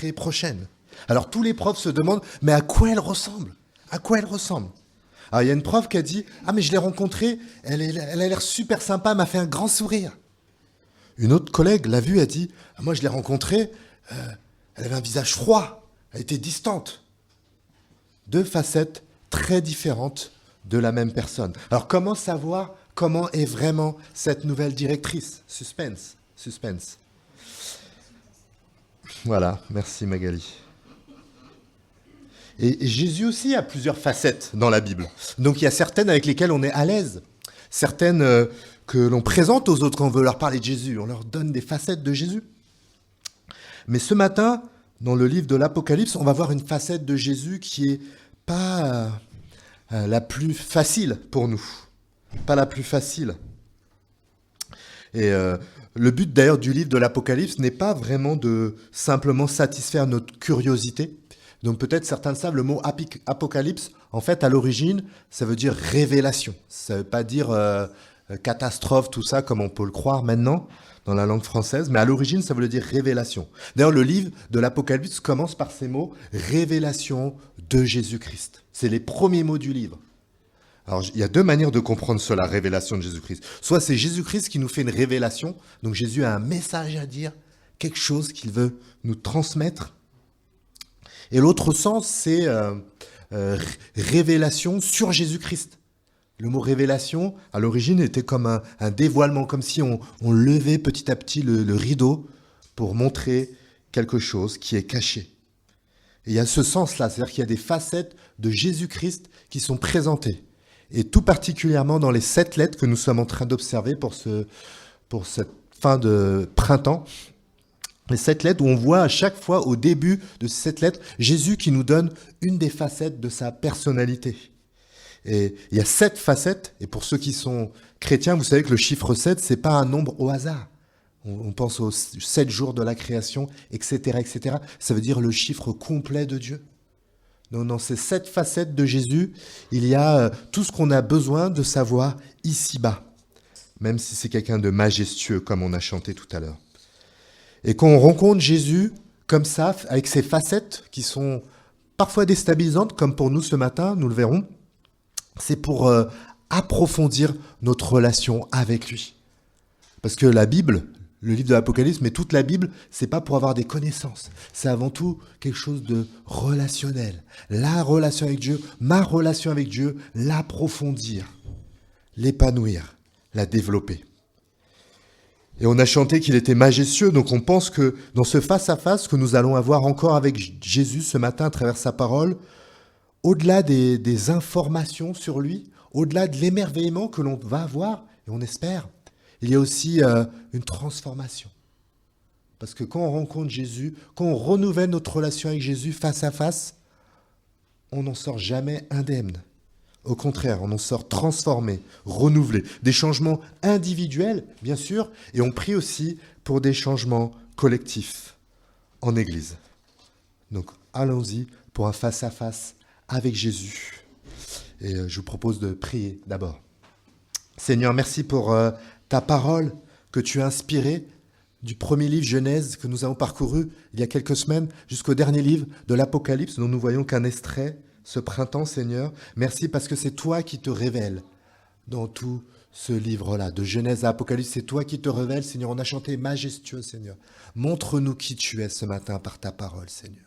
rentrée prochaine. Alors tous les profs se demandent, mais à quoi elle ressemble? À quoi elle ressemble? Alors il y a une prof qui a dit, ah mais je l'ai rencontrée, elle a l'air super sympa, elle m'a fait un grand sourire. Une autre collègue l'a vue, a dit, ah, moi je l'ai rencontrée, elle avait un visage froid, elle était distante. Deux facettes très différentes de la même personne. Alors comment savoir comment est vraiment cette nouvelle directrice? Suspense, suspense. Voilà, merci Magali. Et Jésus aussi a plusieurs facettes dans la Bible. Donc il y a certaines avec lesquelles on est à l'aise, certaines que l'on présente aux autres quand on veut leur parler de Jésus, on leur donne des facettes de Jésus. Mais ce matin, dans le livre de l'Apocalypse, on va voir une facette de Jésus qui est pas la plus facile pour nous, pas la plus facile. Et le but d'ailleurs du livre de l'Apocalypse n'est pas vraiment de simplement satisfaire notre curiosité. Donc peut-être certains le savent, le mot apocalypse, en fait, à l'origine, ça veut dire révélation. Ça ne veut pas dire catastrophe, tout ça, comme on peut le croire maintenant dans la langue française, mais à l'origine, ça voulait dire révélation. D'ailleurs, le livre de l'Apocalypse commence par ces mots, révélation de Jésus-Christ. C'est les premiers mots du livre. Alors, il y a deux manières de comprendre cela, révélation de Jésus-Christ. Soit c'est Jésus-Christ qui nous fait une révélation, donc Jésus a un message à dire, quelque chose qu'il veut nous transmettre. Et l'autre sens, c'est révélation sur Jésus-Christ. Le mot révélation, à l'origine, était comme un dévoilement, comme si on levait petit à petit le rideau pour montrer quelque chose qui est caché. Et il y a ce sens-là, c'est-à-dire qu'il y a des facettes de Jésus-Christ qui sont présentées. Et tout particulièrement dans les 7 lettres que nous sommes en train d'observer pour cette fin de printemps. Les 7 lettres où on voit à chaque fois au début de ces 7 lettres, Jésus qui nous donne une des facettes de sa personnalité. Et il y a 7 facettes, et pour ceux qui sont chrétiens, vous savez que le chiffre 7, c'est pas un nombre au hasard. On pense aux 7 jours de la création, etc., etc. Ça veut dire le chiffre complet de Dieu. Donc dans ces 7 facettes de Jésus, il y a tout ce qu'on a besoin de savoir ici-bas, même si c'est quelqu'un de majestueux, comme on a chanté tout à l'heure. Et quand on rencontre Jésus comme ça, avec ses facettes qui sont parfois déstabilisantes, comme pour nous ce matin, nous le verrons, c'est pour approfondir notre relation avec lui. Parce que la Bible, le livre de l'Apocalypse, mais toute la Bible, c'est pas pour avoir des connaissances. C'est avant tout quelque chose de relationnel. La relation avec Dieu, ma relation avec Dieu, l'approfondir, l'épanouir, la développer. Et on a chanté qu'il était majestueux, donc on pense que dans ce face-à-face que nous allons avoir encore avec Jésus ce matin à travers sa parole, au-delà des informations sur lui, au-delà de l'émerveillement que l'on va avoir, et on espère, il y a aussi une transformation. Parce que quand on rencontre Jésus, quand on renouvelle notre relation avec Jésus face à face, on n'en sort jamais indemne. Au contraire, on en sort transformé, renouvelé. Des changements individuels, bien sûr, et on prie aussi pour des changements collectifs en Église. Donc, allons-y pour un face-à-face avec Jésus. Et je vous propose de prier d'abord. Seigneur, merci pour ta parole que tu as inspirée du premier livre Genèse que nous avons parcouru il y a quelques semaines jusqu'au dernier livre de l'Apocalypse dont nous voyons qu'un extrait ce printemps, Seigneur. Merci parce que c'est toi qui te révèles dans tout ce livre-là, de Genèse à Apocalypse. C'est toi qui te révèles, Seigneur. On a chanté majestueux, Seigneur. Montre-nous qui tu es ce matin par ta parole, Seigneur.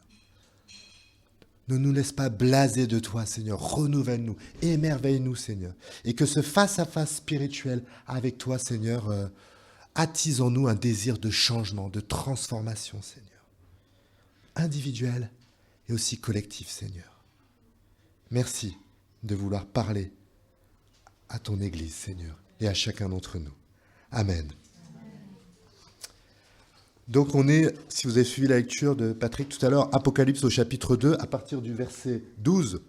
Ne nous laisse pas blaser de toi, Seigneur. Renouvelle-nous, émerveille-nous, Seigneur. Et que ce face-à-face spirituel avec toi, Seigneur, attise en nous un désir de changement, de transformation, Seigneur. Individuel et aussi collectif, Seigneur. Merci de vouloir parler à ton Église, Seigneur, et à chacun d'entre nous. Amen. Donc on est, si vous avez suivi la lecture de Patrick tout à l'heure, Apocalypse au chapitre 2, à partir du verset 12,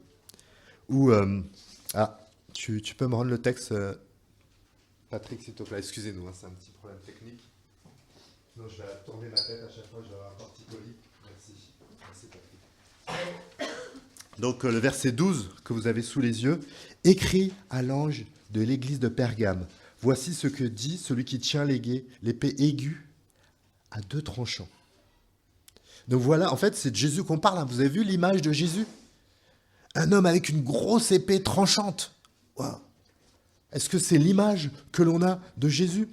où... tu peux me rendre le texte, Patrick, s'il te plaît. Excusez-nous, c'est un petit problème technique. Non, je vais tourner ma tête à chaque fois que je vais avoir un torticolis. Merci. Merci, Patrick. Donc le verset 12 que vous avez sous les yeux, écrit à l'ange de l'église de Pergame. Voici ce que dit celui qui tient l'épée aiguë à 2 tranchants. Donc voilà, en fait, c'est de Jésus qu'on parle, hein. Vous avez vu l'image de Jésus? Un homme avec une grosse épée tranchante. Waouh. Est-ce que c'est l'image que l'on a de Jésus?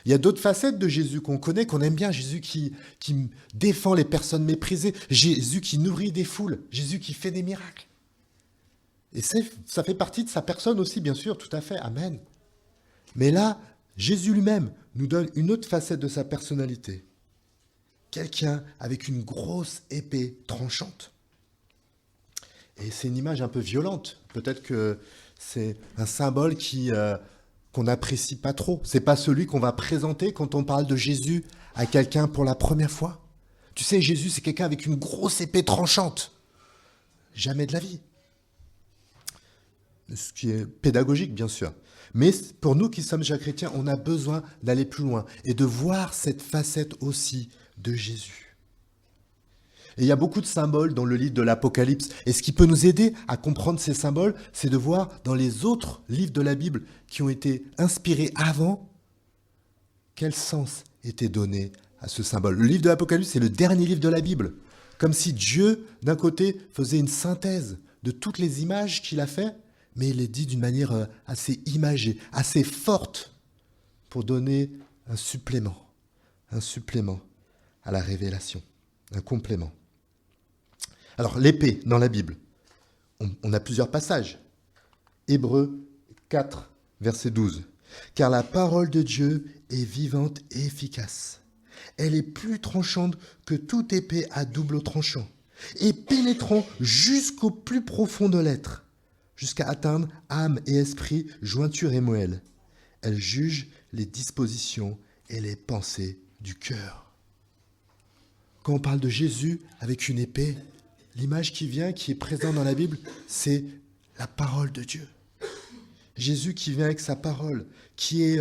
Il y a d'autres facettes de Jésus qu'on connaît, qu'on aime bien. Jésus qui défend les personnes méprisées. Jésus qui nourrit des foules. Jésus qui fait des miracles. Et ça fait partie de sa personne aussi, bien sûr, tout à fait. Amen. Mais là, Jésus lui-même nous donne une autre facette de sa personnalité. Quelqu'un avec une grosse épée tranchante. Et c'est une image un peu violente. Peut-être que c'est un symbole qu'on n'apprécie pas trop. C'est pas celui qu'on va présenter quand on parle de Jésus à quelqu'un pour la première fois. Tu sais, Jésus, c'est quelqu'un avec une grosse épée tranchante. Jamais de la vie. Ce qui est pédagogique, bien sûr. Mais pour nous qui sommes déjà chrétiens, on a besoin d'aller plus loin et de voir cette facette aussi de Jésus. Et il y a beaucoup de symboles dans le livre de l'Apocalypse. Et ce qui peut nous aider à comprendre ces symboles, c'est de voir dans les autres livres de la Bible qui ont été inspirés avant, quel sens était donné à ce symbole. Le livre de l'Apocalypse, c'est le dernier livre de la Bible. Comme si Dieu, d'un côté, faisait une synthèse de toutes les images qu'il a fait, mais il les dit d'une manière assez imagée, assez forte, pour donner un supplément à la révélation, un complément. Alors, l'épée dans la Bible, on a plusieurs passages. Hébreux 4, verset 12. « Car la parole de Dieu est vivante et efficace. Elle est plus tranchante que toute épée à double tranchant, et pénétrant jusqu'au plus profond de l'être, jusqu'à atteindre âme et esprit, jointure et moelle. Elle juge les dispositions et les pensées du cœur. » Quand on parle de Jésus avec une épée, l'image qui vient, qui est présente dans la Bible, c'est la parole de Dieu. Jésus qui vient avec sa parole, qui est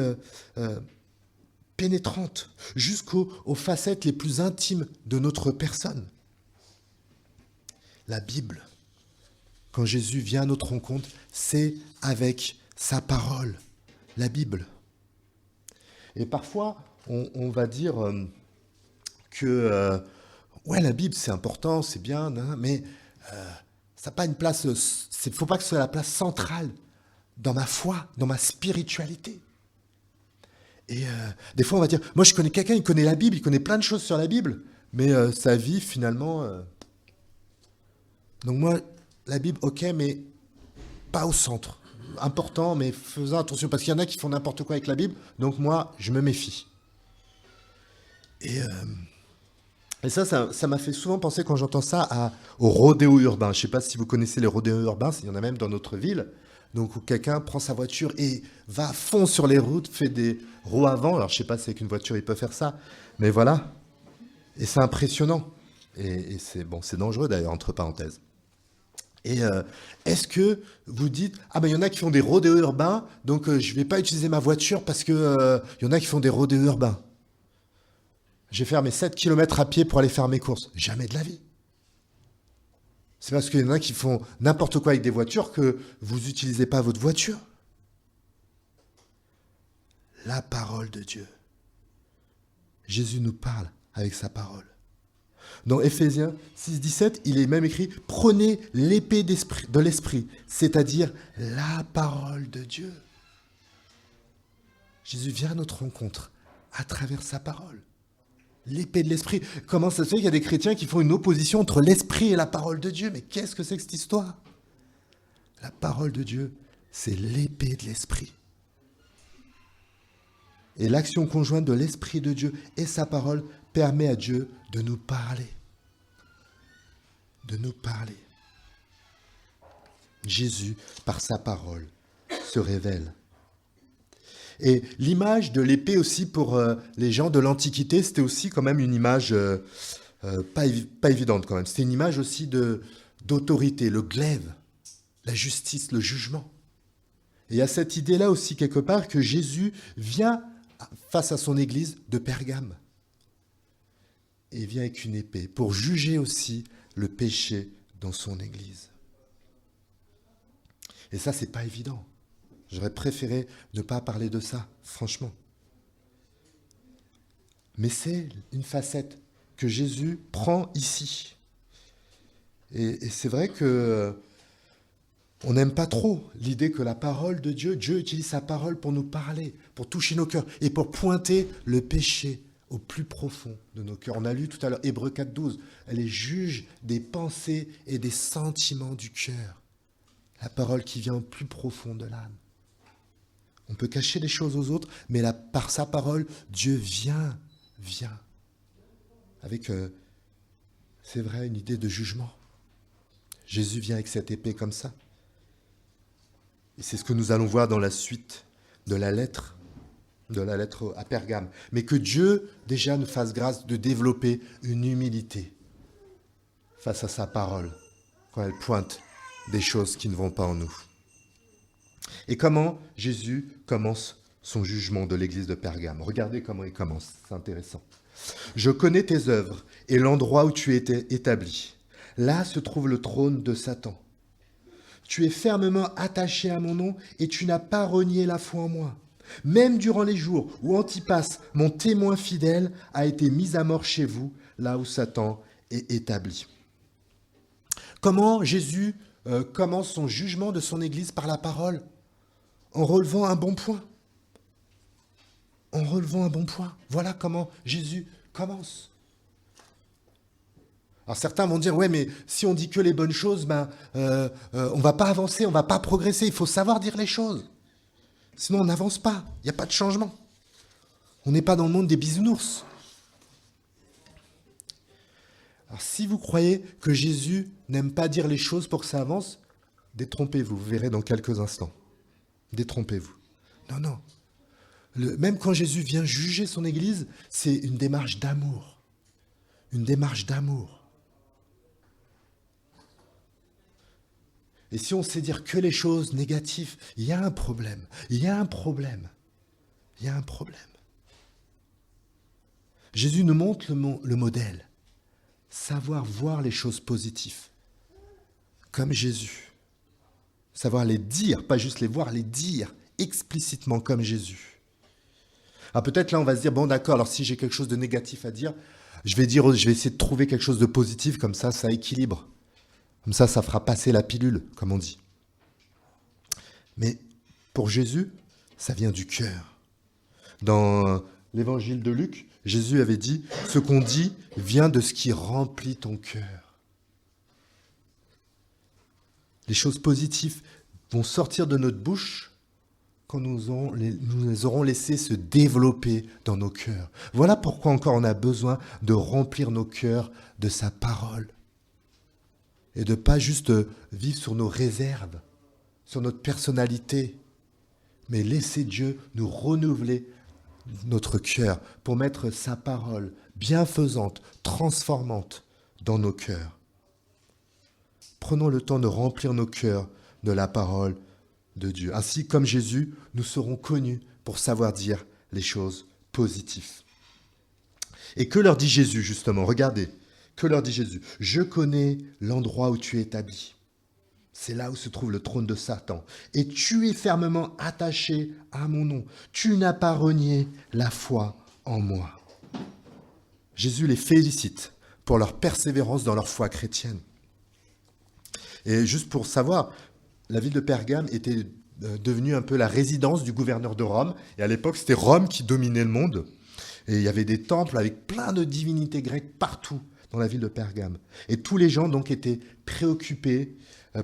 pénétrante jusqu'aux facettes les plus intimes de notre personne. La Bible, quand Jésus vient à notre rencontre, c'est avec sa parole, la Bible. Et parfois, on va dire que ouais, la Bible, c'est important, c'est bien, mais ça n'a pas une place. Il ne faut pas que ce soit la place centrale dans ma foi, dans ma spiritualité. Et des fois, on va dire, moi, je connais quelqu'un, il connaît la Bible, il connaît plein de choses sur la Bible, mais sa vie, finalement... Donc moi, la Bible, ok, mais pas au centre. Important, mais faisons attention, parce qu'il y en a qui font n'importe quoi avec la Bible, donc moi, je me méfie. Et ça m'a fait souvent penser, quand j'entends ça, au rodéo urbain. Je ne sais pas si vous connaissez les rodéos urbains, il y en a même dans notre ville. Donc, où quelqu'un prend sa voiture et va à fond sur les routes, fait des roues avant. Alors, je ne sais pas si avec une voiture, il peut faire ça. Mais voilà. Et c'est impressionnant. Et c'est dangereux, d'ailleurs, entre parenthèses. Et est-ce que vous dites, ah ben il y en a qui font des rodéos urbains, donc je ne vais pas utiliser ma voiture parce qu'il y en a qui font des rodéos urbains. Je vais faire mes 7 km à pied pour aller faire mes courses. Jamais de la vie. C'est parce qu'il y en a qui font n'importe quoi avec des voitures que vous n'utilisez pas votre voiture. La parole de Dieu. Jésus nous parle avec sa parole. Dans Éphésiens 6, 17, il est même écrit « Prenez l'épée de l'esprit, c'est-à-dire la parole de Dieu. » Jésus vient à notre rencontre à travers sa parole. L'épée de l'esprit. Comment ça se fait qu'il y a des chrétiens qui font une opposition entre l'esprit et la parole de Dieu? Mais qu'est-ce que c'est que cette histoire? La parole de Dieu, c'est l'épée de l'esprit. Et l'action conjointe de l'esprit de Dieu et sa parole permet à Dieu de nous parler. De nous parler. Jésus, par sa parole, se révèle. Et l'image de l'épée aussi pour les gens de l'Antiquité, c'était aussi quand même une image pas évidente quand même. C'était une image aussi d'autorité, le glaive, la justice, le jugement. Et il y a cette idée-là aussi quelque part que Jésus vient face à son église de Pergame. Et vient avec une épée pour juger aussi le péché dans son église. Et ça, c'est pas évident. J'aurais préféré ne pas parler de ça, franchement. Mais c'est une facette que Jésus prend ici. Et c'est vrai que on n'aime pas trop l'idée que la parole de Dieu, Dieu utilise sa parole pour nous parler, pour toucher nos cœurs et pour pointer le péché au plus profond de nos cœurs. On a lu tout à l'heure Hébreux 4,12. Elle est juge des pensées et des sentiments du cœur. La parole qui vient au plus profond de l'âme. On peut cacher des choses aux autres, mais par sa parole, Dieu vient avec, c'est vrai, une idée de jugement. Jésus vient avec cette épée comme ça. Et c'est ce que nous allons voir dans la suite de la lettre à Pergame. Mais que Dieu déjà nous fasse grâce de développer une humilité face à sa parole, quand elle pointe des choses qui ne vont pas en nous. Et comment Jésus commence son jugement de l'église de Pergame? Regardez comment il commence, c'est intéressant. « Je connais tes œuvres et l'endroit où tu étais établi. Là se trouve le trône de Satan. Tu es fermement attaché à mon nom et tu n'as pas renié la foi en moi. Même durant les jours où Antipas, mon témoin fidèle, a été mis à mort chez vous, là où Satan est établi. » Comment Jésus commence son jugement de son Église par la parole? En relevant un bon point. En relevant un bon point. Voilà comment Jésus commence. Alors certains vont dire, ouais, mais si on dit que les bonnes choses, on ne va pas avancer, on ne va pas progresser. Il faut savoir dire les choses. Sinon, on n'avance pas. Il n'y a pas de changement. On n'est pas dans le monde des bisounours. Alors si vous croyez que Jésus n'aime pas dire les choses pour que ça avance, détrompez-vous. Vous verrez dans quelques instants. Détrompez-vous. Non. Même quand Jésus vient juger son Église, c'est une démarche d'amour. Une démarche d'amour. Et si on sait dire que les choses négatives, il y a un problème. Jésus nous montre le modèle. Savoir voir les choses positives. Comme Jésus. Savoir les dire, pas juste les voir, les dire explicitement comme Jésus. Alors peut-être là on va se dire, bon d'accord, alors si j'ai quelque chose de négatif à dire, je vais essayer de trouver quelque chose de positif, comme ça équilibre. Comme ça fera passer la pilule, comme on dit. Mais pour Jésus, ça vient du cœur. Dans l'évangile de Luc, Jésus avait dit, ce qu'on dit vient de ce qui remplit ton cœur. Les choses positives vont sortir de notre bouche quand nous les aurons laissé se développer dans nos cœurs. Voilà pourquoi encore on a besoin de remplir nos cœurs de sa parole. Et de ne pas juste vivre sur nos réserves, sur notre personnalité, mais laisser Dieu nous renouveler notre cœur pour mettre sa parole bienfaisante, transformante dans nos cœurs. Prenons le temps de remplir nos cœurs de la parole de Dieu. Ainsi, comme Jésus, nous serons connus pour savoir dire les choses positives. Et que leur dit Jésus, justement? Regardez, que leur dit Jésus? Je connais l'endroit où tu es établi. C'est là où se trouve le trône de Satan. Et tu es fermement attaché à mon nom. Tu n'as pas renié la foi en moi. Jésus les félicite pour leur persévérance dans leur foi chrétienne. Et juste pour savoir, la ville de Pergame était devenue un peu la résidence du gouverneur de Rome. Et à l'époque, c'était Rome qui dominait le monde. Et il y avait des temples avec plein de divinités grecques partout dans la ville de Pergame. Et tous les gens donc étaient préoccupés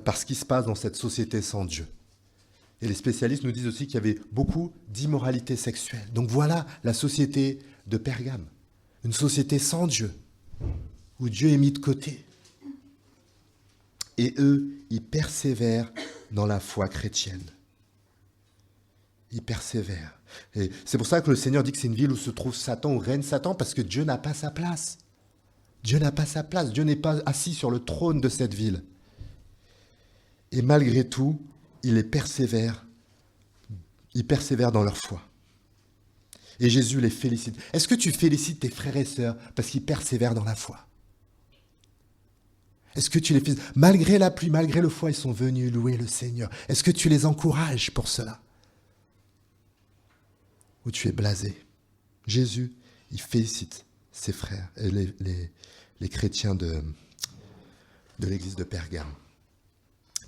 par ce qui se passe dans cette société sans Dieu. Et les spécialistes nous disent aussi qu'il y avait beaucoup d'immoralité sexuelle. Donc voilà la société de Pergame. Une société sans Dieu, où Dieu est mis de côté. Et eux, ils persévèrent dans la foi chrétienne. Ils persévèrent. Et c'est pour ça que le Seigneur dit que c'est une ville où se trouve Satan, où règne Satan, parce que Dieu n'a pas sa place. Dieu n'a pas sa place. Dieu n'est pas assis sur le trône de cette ville. Et malgré tout, ils persévèrent dans leur foi. Et Jésus les félicite. Est-ce que tu félicites tes frères et sœurs parce qu'ils persévèrent dans la foi? Est-ce que tu les félicites? Malgré la pluie, malgré le froid, ils sont venus louer le Seigneur. Est-ce que tu les encourages pour cela? Ou tu es blasé? Jésus, il félicite ses frères, et les chrétiens de l'église de Pergame.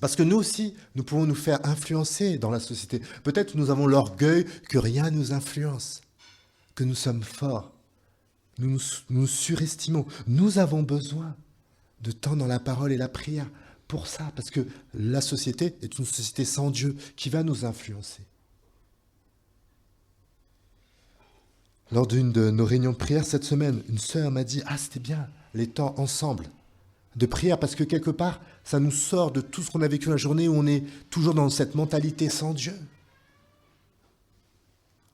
Parce que nous aussi, nous pouvons nous faire influencer dans la société. Peut-être nous avons l'orgueil que rien ne nous influence, que nous sommes forts. Nous nous surestimons. Nous avons besoin de temps dans la parole et la prière pour ça, parce que la société est une société sans Dieu qui va nous influencer. Lors d'une de nos réunions de prière cette semaine, une sœur m'a dit « Ah, c'était bien, les temps ensemble de prière, parce que quelque part, ça nous sort de tout ce qu'on a vécu la journée où on est toujours dans cette mentalité sans Dieu. »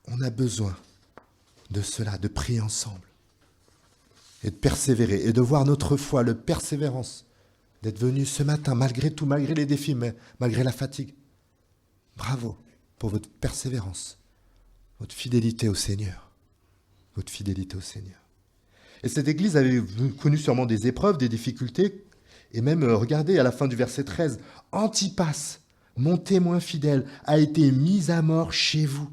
On a besoin de cela, de prier ensemble et de persévérer et de voir notre foi, le persévérance, d'être venu ce matin, malgré tout, malgré les défis, mais malgré la fatigue. Bravo pour votre persévérance, votre fidélité au Seigneur. Votre fidélité au Seigneur. Et cette église avait connu sûrement des épreuves, des difficultés, et même, regardez, à la fin du verset 13, « Antipas, mon témoin fidèle, a été mis à mort chez vous. »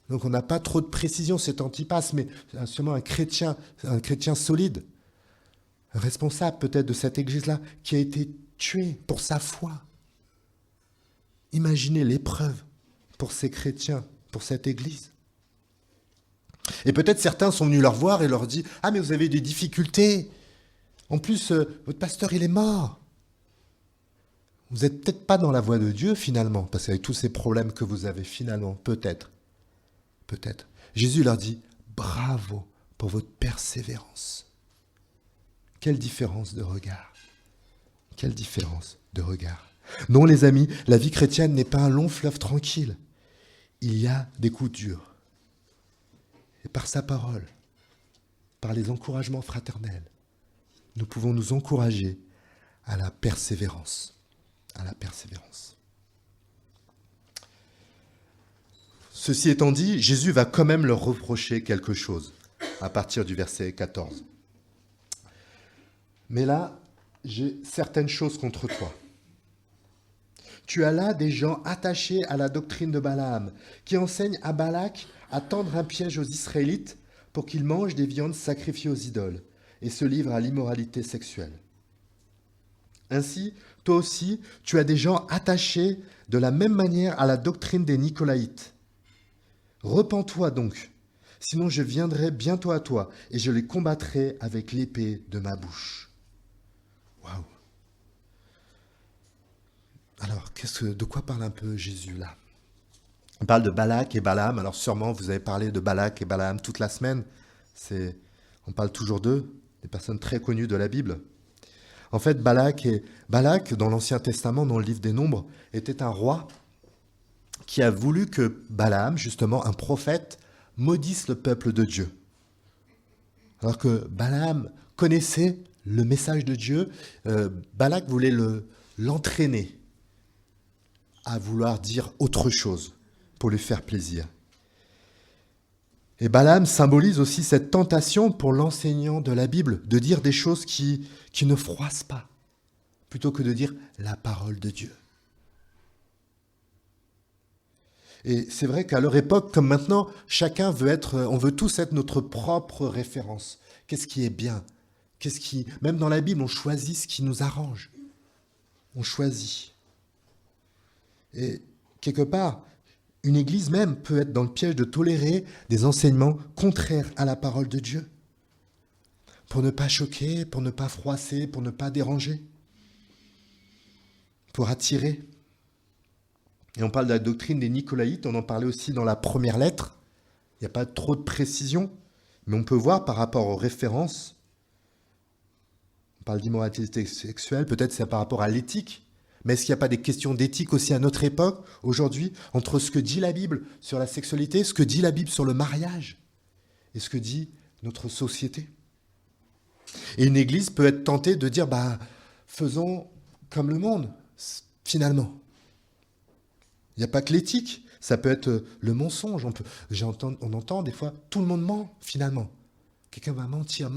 Donc on n'a pas trop de précision, cet Antipas, mais sûrement un chrétien solide, un responsable peut-être de cette église-là, qui a été tué pour sa foi. Imaginez l'épreuve pour ces chrétiens, pour cette église. Et peut-être certains sont venus leur voir et leur dit « Ah, mais vous avez des difficultés. En plus, votre pasteur, il est mort. Vous n'êtes peut-être pas dans la voie de Dieu, finalement, parce qu'avec tous ces problèmes que vous avez, finalement, peut-être. Jésus leur dit « Bravo pour votre persévérance. » Quelle différence de regard. Quelle différence de regard. Non, les amis, la vie chrétienne n'est pas un long fleuve tranquille. Il y a des coups durs. Et par sa parole, par les encouragements fraternels, nous pouvons nous encourager à la persévérance. À la persévérance. Ceci étant dit, Jésus va quand même leur reprocher quelque chose à partir du verset 14. Mais là, j'ai certaines choses contre toi. Tu as là des gens attachés à la doctrine de Balaam, qui enseignent à Balak à tendre un piège aux Israélites pour qu'ils mangent des viandes sacrifiées aux idoles et se livrent à l'immoralité sexuelle. Ainsi, toi aussi, tu as des gens attachés de la même manière à la doctrine des Nicolaïtes. Repens-toi donc, sinon je viendrai bientôt à toi et je les combattrai avec l'épée de ma bouche. Waouh! Alors, de quoi parle un peu Jésus là? On parle de Balak et Balaam. Alors sûrement, vous avez parlé de Balak et Balaam toute la semaine. On parle toujours d'eux, des personnes très connues de la Bible. En fait, Balak, dans l'Ancien Testament, dans le livre des Nombres, était un roi qui a voulu que Balaam, justement, un prophète, maudisse le peuple de Dieu. Alors que Balaam connaissait le message de Dieu, Balak voulait l'entraîner à vouloir dire autre chose pour lui faire plaisir. Et Balaam symbolise aussi cette tentation pour l'enseignant de la Bible de dire des choses qui ne froissent pas, plutôt que de dire la parole de Dieu. Et c'est vrai qu'à leur époque, comme maintenant, on veut tous être notre propre référence. Qu'est-ce qui est bien? Même dans la Bible, on choisit ce qui nous arrange. On choisit. Et quelque part, une église même peut être dans le piège de tolérer des enseignements contraires à la parole de Dieu. Pour ne pas choquer, pour ne pas froisser, pour ne pas déranger. Pour attirer. Et on parle de la doctrine des Nicolaïtes, on en parlait aussi dans la première lettre. Il n'y a pas trop de précision, mais on peut voir par rapport aux références. On parle d'immoralité sexuelle, peut-être c'est par rapport à l'éthique. Mais est-ce qu'il n'y a pas des questions d'éthique aussi à notre époque, aujourd'hui, entre ce que dit la Bible sur la sexualité, ce que dit la Bible sur le mariage, et ce que dit notre société? Et une église peut être tentée de dire, faisons comme le monde, finalement. Il n'y a pas que l'éthique, ça peut être le mensonge. On entend des fois, tout le monde ment, finalement. Quelqu'un va mentir,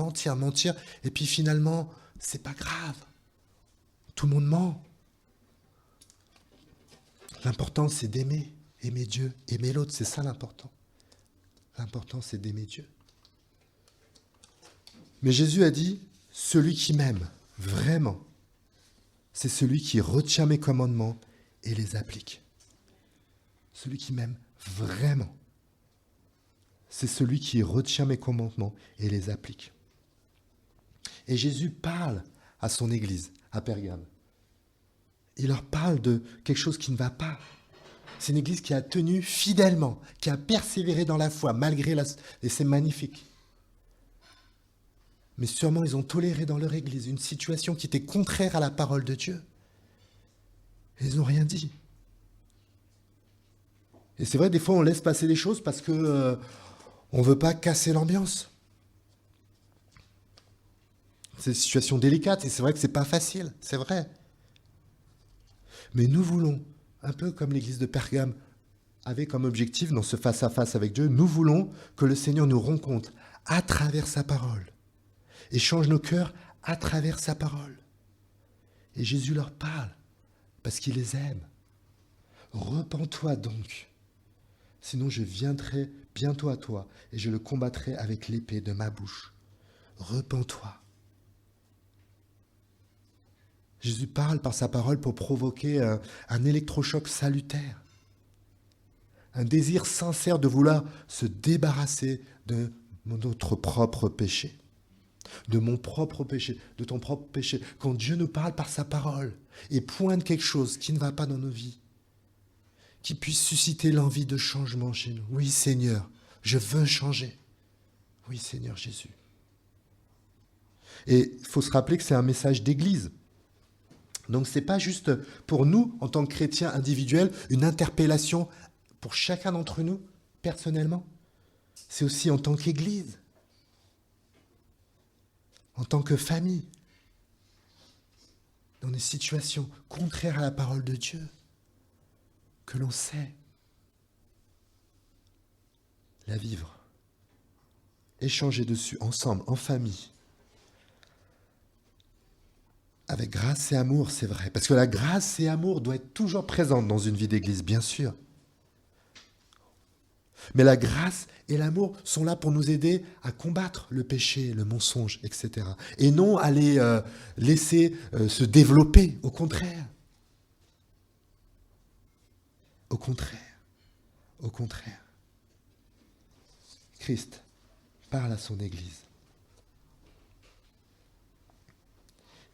et puis finalement, c'est pas grave. Tout le monde ment. L'important, c'est d'aimer Dieu, aimer l'autre, c'est ça l'important. L'important, c'est d'aimer Dieu. Mais Jésus a dit, celui qui m'aime, vraiment, c'est celui qui retient mes commandements et les applique. Celui qui m'aime vraiment, c'est celui qui retient mes commandements et les applique. Et Jésus parle à son église, à Pergame. Il leur parle de quelque chose qui ne va pas. C'est une église qui a tenu fidèlement, qui a persévéré dans la foi, malgré et c'est magnifique. Mais sûrement, ils ont toléré dans leur église une situation qui était contraire à la parole de Dieu. Et ils n'ont rien dit. Et c'est vrai, des fois, on laisse passer les choses parce que on ne veut pas casser l'ambiance. C'est une situation délicate et c'est vrai que ce n'est pas facile, c'est vrai. Mais nous voulons, un peu comme l'église de Pergame avait comme objectif dans ce face-à-face avec Dieu, nous voulons que le Seigneur nous rencontre à travers sa parole et change nos cœurs à travers sa parole. Et Jésus leur parle parce qu'il les aime. Repens-toi donc, sinon je viendrai bientôt à toi et je le combattrai avec l'épée de ma bouche. Repens-toi. Jésus parle par sa parole pour provoquer un électrochoc salutaire. Un désir sincère de vouloir se débarrasser de notre propre péché. De mon propre péché, de ton propre péché. Quand Dieu nous parle par sa parole et pointe quelque chose qui ne va pas dans nos vies, qui puisse susciter l'envie de changement chez nous. Oui, Seigneur, je veux changer. Oui, Seigneur Jésus. Et il faut se rappeler que c'est un message d'église. Donc ce n'est pas juste pour nous, en tant que chrétiens individuels, une interpellation pour chacun d'entre nous, personnellement. C'est aussi en tant qu'église, en tant que famille, dans des situations contraires à la parole de Dieu, que l'on sait la vivre, échanger dessus ensemble, en famille, avec grâce et amour, c'est vrai. Parce que la grâce et amour doivent être toujours présentes dans une vie d'église, bien sûr. Mais la grâce et l'amour sont là pour nous aider à combattre le péché, le mensonge, etc. Et non à les laisser se développer, au contraire. Au contraire. Au contraire. Christ parle à son Église.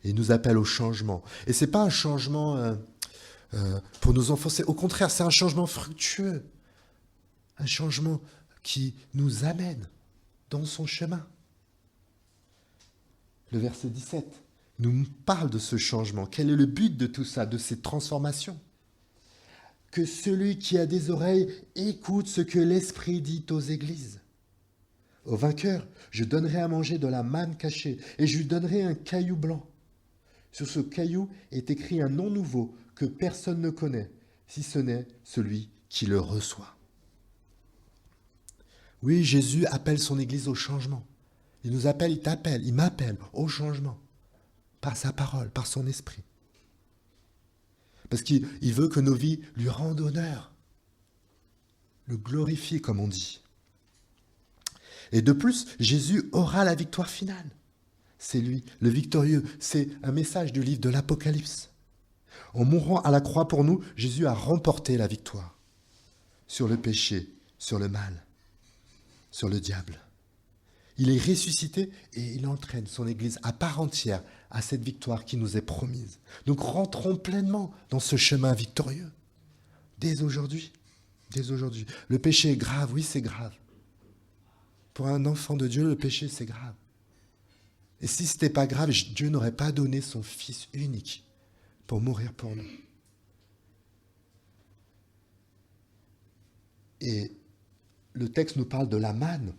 Et il nous appelle au changement. Et ce n'est pas un changement pour nous enfoncer. Au contraire, c'est un changement fructueux. Un changement qui nous amène dans son chemin. Le verset 17 nous parle de ce changement. Quel est le but de tout ça, de ces transformations ? Que celui qui a des oreilles écoute ce que l'Esprit dit aux églises. Au vainqueur, je donnerai à manger de la manne cachée et je lui donnerai un caillou blanc. Sur ce caillou est écrit un nom nouveau que personne ne connaît, si ce n'est celui qui le reçoit. Oui, Jésus appelle son Église au changement. Il nous appelle, il t'appelle, il m'appelle au changement. Par sa parole, par son esprit. Parce qu'il veut que nos vies lui rendent honneur. Le glorifient, comme on dit. Et de plus, Jésus aura la victoire finale. C'est lui, le victorieux. C'est un message du livre de l'Apocalypse. En mourant à la croix pour nous, Jésus a remporté la victoire sur le péché, sur le mal, sur le diable. Il est ressuscité et il entraîne son Église à part entière à cette victoire qui nous est promise. Donc rentrons pleinement dans ce chemin victorieux. Dès aujourd'hui. Dès aujourd'hui. Le péché est grave, oui c'est grave. Pour un enfant de Dieu, le péché c'est grave. Et si ce n'était pas grave, Dieu n'aurait pas donné son Fils unique pour mourir pour nous. Et le texte nous parle de la manne.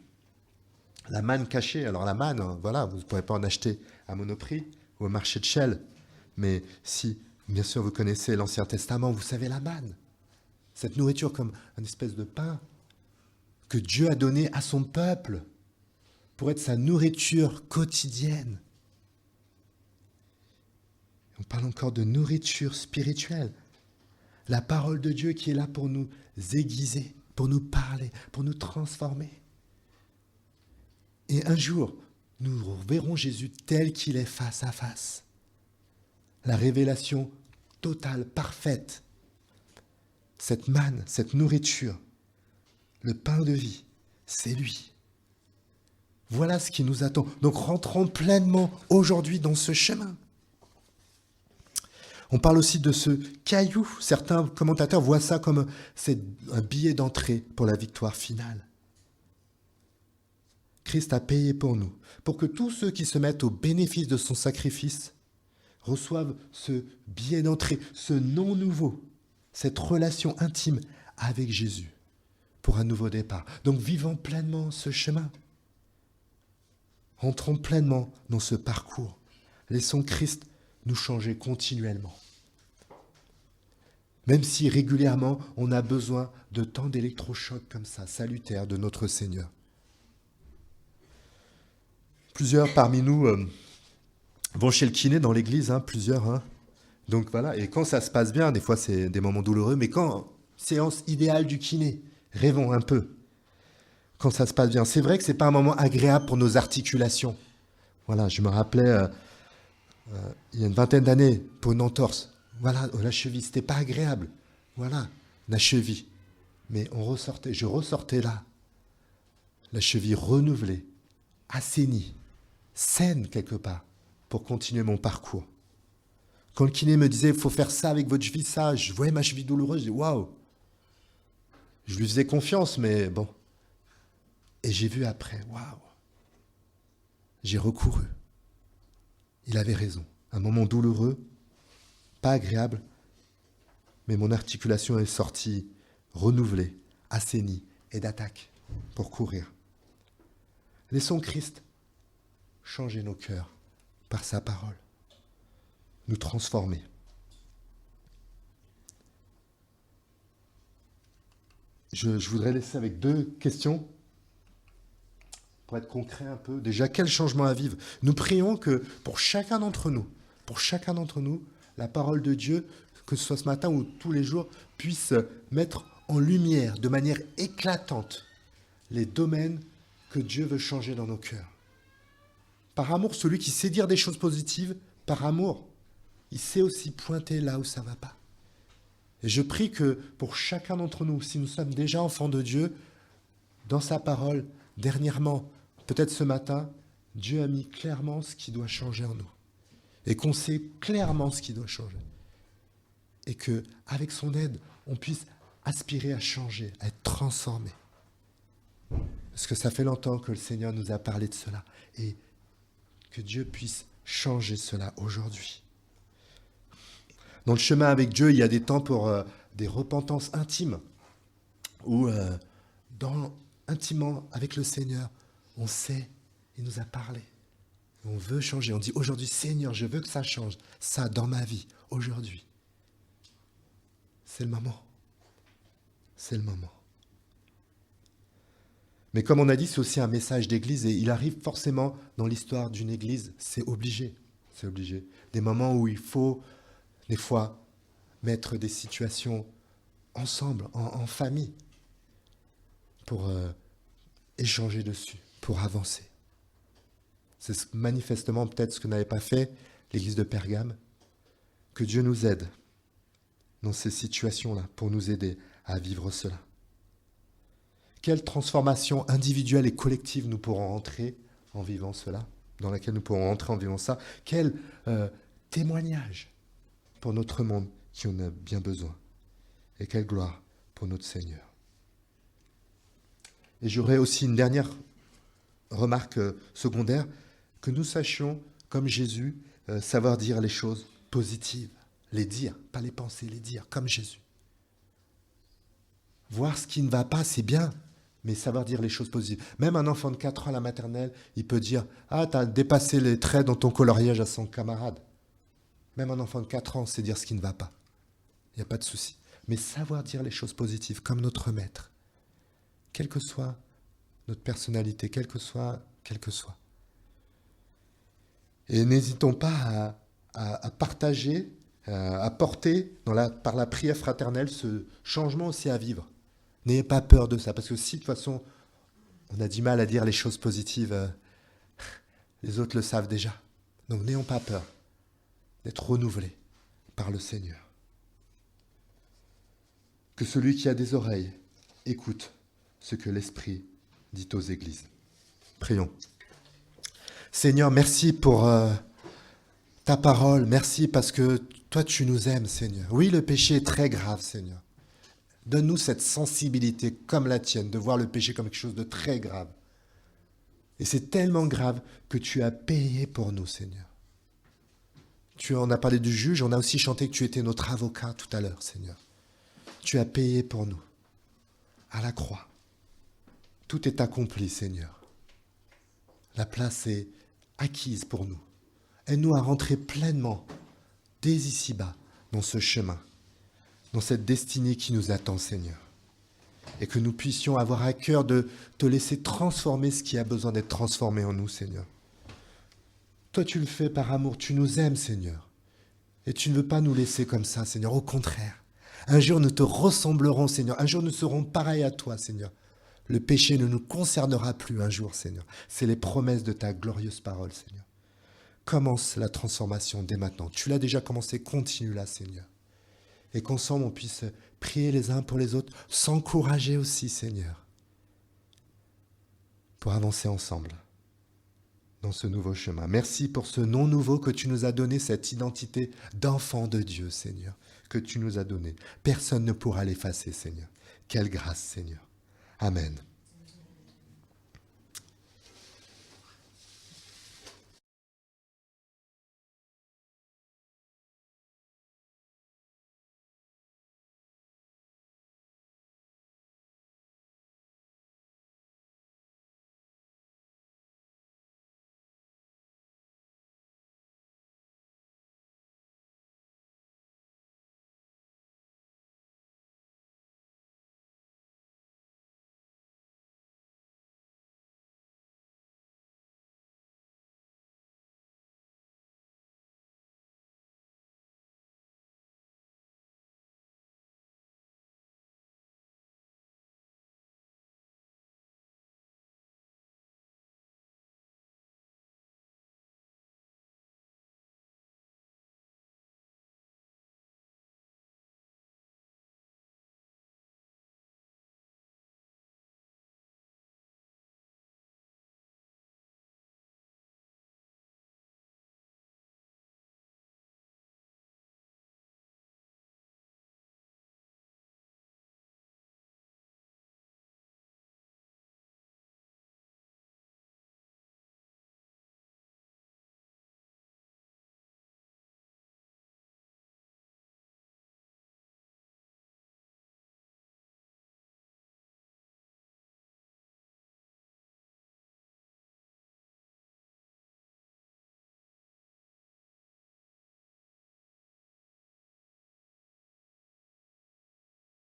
La manne cachée. Alors la manne, voilà, vous ne pourrez pas en acheter à Monoprix ou au marché de Shell. Mais si, bien sûr, vous connaissez l'Ancien Testament, vous savez la manne. Cette nourriture comme une espèce de pain que Dieu a donné à son peuple pour être sa nourriture quotidienne. On parle encore de nourriture spirituelle. La parole de Dieu qui est là pour nous aiguiser, pour nous parler, pour nous transformer. Et un jour, nous verrons Jésus tel qu'il est face à face. La révélation totale, parfaite. Cette manne, cette nourriture, le pain de vie, c'est lui. Voilà ce qui nous attend. Donc rentrons pleinement aujourd'hui dans ce chemin. On parle aussi de ce caillou. Certains commentateurs voient ça comme un billet d'entrée pour la victoire finale. Christ a payé pour nous, pour que tous ceux qui se mettent au bénéfice de son sacrifice reçoivent ce billet d'entrée, ce nom nouveau, cette relation intime avec Jésus pour un nouveau départ. Donc vivons pleinement ce chemin. Rentrons pleinement dans ce parcours. Laissons Christ nous changer continuellement. Même si régulièrement on a besoin de tant d'électrochocs comme ça, salutaires de notre Seigneur. Plusieurs parmi nous vont chez le kiné dans l'église, plusieurs. Donc voilà, et quand ça se passe bien, des fois c'est des moments douloureux, mais quand séance idéale du kiné, rêvons un peu. Quand ça se passe bien, c'est vrai que c'est pas un moment agréable pour nos articulations. Voilà, je me rappelais il y a une vingtaine d'années pour une entorse. Voilà, la cheville, c'était pas agréable. Voilà, la cheville. Mais je ressortais là, la cheville renouvelée, assainie, saine quelque part, pour continuer mon parcours. Quand le kiné me disait, il faut faire ça avec votre cheville, ça, je voyais ma cheville douloureuse, je dis, waouh. Je lui faisais confiance, mais bon. Et j'ai vu après, waouh. J'ai recouru. Il avait raison. Un moment douloureux, pas agréable, mais mon articulation est sortie renouvelée, assainie et d'attaque pour courir. Laissons Christ changer nos cœurs par sa parole, nous transformer. Je voudrais laisser avec 2 questions pour être concret un peu. Déjà, quel changement à vivre? Nous prions que pour chacun d'entre nous, la parole de Dieu, que ce soit ce matin ou tous les jours, puisse mettre en lumière de manière éclatante les domaines que Dieu veut changer dans nos cœurs. Par amour, celui qui sait dire des choses positives, par amour, il sait aussi pointer là où ça ne va pas. Et je prie que pour chacun d'entre nous, si nous sommes déjà enfants de Dieu, dans sa parole, dernièrement, peut-être ce matin, Dieu a mis clairement ce qui doit changer en nous. Et qu'on sait clairement ce qui doit changer. Et qu'avec son aide, on puisse aspirer à changer, à être transformé. Parce que ça fait longtemps que le Seigneur nous a parlé de cela. Et que Dieu puisse changer cela aujourd'hui. Dans le chemin avec Dieu, il y a des temps pour des repentances intimes. Où, intimement avec le Seigneur, on sait, il nous a parlé. On veut changer. On dit aujourd'hui, Seigneur, je veux que ça change. Ça dans ma vie, aujourd'hui. C'est le moment. C'est le moment. Mais comme on a dit, c'est aussi un message d'église et il arrive forcément dans l'histoire d'une église, c'est obligé. C'est obligé. Des moments où il faut, des fois, mettre des situations ensemble, en famille, pour échanger dessus, pour avancer. C'est manifestement peut-être ce que n'avait pas fait l'église de Pergame. Que Dieu nous aide dans ces situations-là, pour nous aider à vivre cela. Quelle transformation individuelle et collective nous pourrons entrer en vivant cela, dans laquelle nous pourrons entrer en vivant ça. Quel témoignage pour notre monde qui en a bien besoin. Et quelle gloire pour notre Seigneur. Et j'aurais aussi une dernière remarque secondaire, que nous sachions, comme Jésus, savoir dire les choses positives. Les dire, pas les penser, les dire, comme Jésus. Voir ce qui ne va pas, c'est bien, mais savoir dire les choses positives. Même un enfant de 4 ans à la maternelle, il peut dire « Ah, t'as dépassé les traits dans ton coloriage à son camarade. » Même un enfant de 4 ans sait dire ce qui ne va pas. Il n'y a pas de souci. Mais savoir dire les choses positives, comme notre maître, quelle que soit notre personnalité, quelle que soit. Et n'hésitons pas à partager, à porter par la prière fraternelle ce changement aussi à vivre. N'ayez pas peur de ça, parce que si de toute façon on a du mal à dire les choses positives, Les autres le savent déjà. Donc n'ayons pas peur d'être renouvelés par le Seigneur. Que celui qui a des oreilles écoute ce que l'Esprit dit aux églises. Prions. Seigneur, merci pour ta parole. Merci parce que toi, tu nous aimes, Seigneur. Oui, le péché est très grave, Seigneur. Donne-nous cette sensibilité comme la tienne, de voir le péché comme quelque chose de très grave. Et c'est tellement grave que tu as payé pour nous, Seigneur. Tu en as parlé du juge, on a aussi chanté que tu étais notre avocat tout à l'heure, Seigneur. Tu as payé pour nous, à la croix. Tout est accompli, Seigneur. La place est acquise pour nous. Aide-nous à rentrer pleinement, dès ici-bas, dans ce chemin, dans cette destinée qui nous attend, Seigneur. Et que nous puissions avoir à cœur de te laisser transformer ce qui a besoin d'être transformé en nous, Seigneur. Toi, tu le fais par amour, tu nous aimes, Seigneur. Et tu ne veux pas nous laisser comme ça, Seigneur. Au contraire, un jour nous te ressemblerons, Seigneur. Un jour nous serons pareils à toi, Seigneur. Le péché ne nous concernera plus un jour, Seigneur. C'est les promesses de ta glorieuse parole, Seigneur. Commence la transformation dès maintenant. Tu l'as déjà commencé, continue-la, Seigneur. Et qu'ensemble, on puisse prier les uns pour les autres, s'encourager aussi, Seigneur, pour avancer ensemble dans ce nouveau chemin. Merci pour ce nom nouveau que tu nous as donné, cette identité d'enfant de Dieu, Seigneur, que tu nous as donné. Personne ne pourra l'effacer, Seigneur. Quelle grâce, Seigneur. Amen.